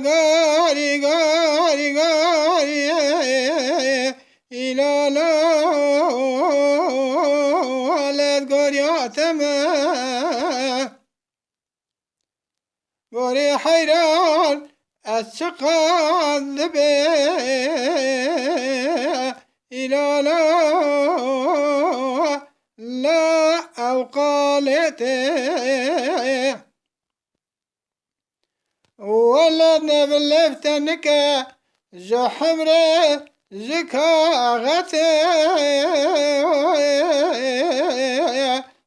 gari gari gari ilala let goriyateme gori hayran açıkan be ilala la avqalete ولد نبلفتنك جو حمري زكاغتي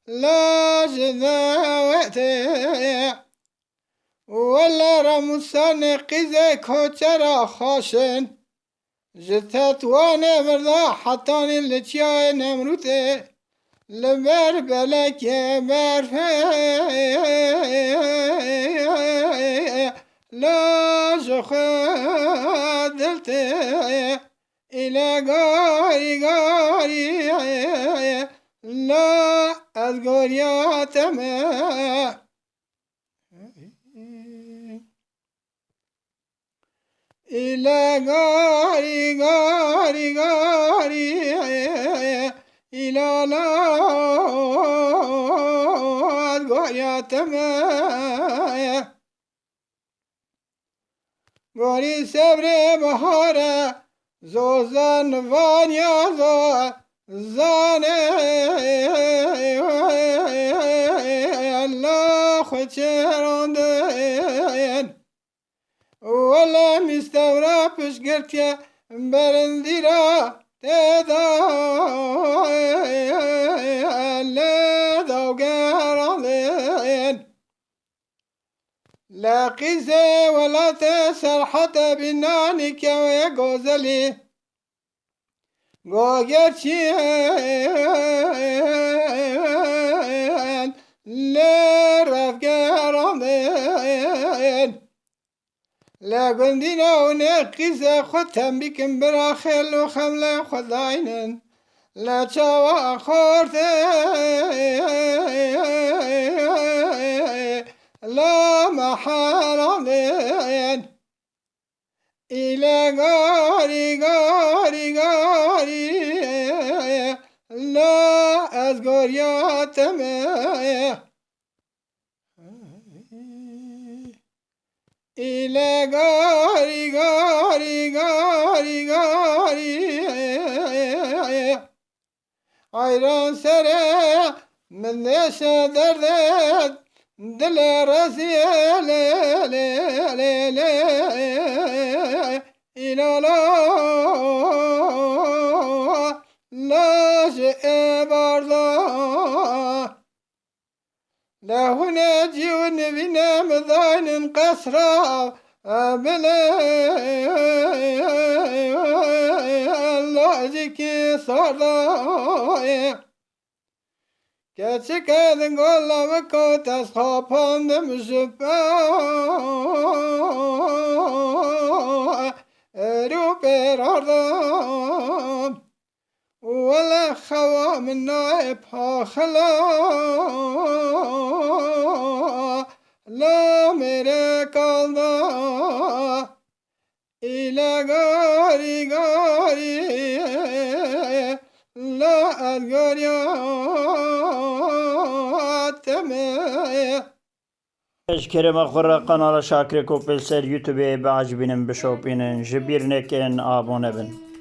لا جذاوتي ولا رمسان قزي كوترا خاشن جتت وانا مرضا حطاني لتياي نمروتي لبر بلك برفي لا جخدلتي إلى غاري غاري لا أذكر يا تما إلى غاري غاري غاري إلى لا أذكر يا تما غاری صبر بهاره زوزن وانیا زانه الله خچراندن ولا مستورا پشگرتیا برندیرا تدا لدوگراندن لا قزة ولا تسرحت بنانك ويا غزلي غوغرشين لا رفقرامين لا قندينا ونقزة ختم بكم براخل وخملة خضاينن لا تشاوى خورتين لا محالين إلى غاري غاري غاري لا أذكر يا تما إلى غاري غاري غاري غاري عيران سريع من ليش دردت دل راسي لا لا لا لا إلى لا لا شيء برضا لا هنا جيون بنا مذاين قصرا بلا الله ذكي صرا Gerçek edin kolla kotas kapandım süpa Erup erardım Vela hava minna ephakhla La mere kalda İla gari gari La adgarya Eşkerem akırra kanala Şakir Kopelsel YouTube'e bağcı benim bişopinin jibirneken abone bin.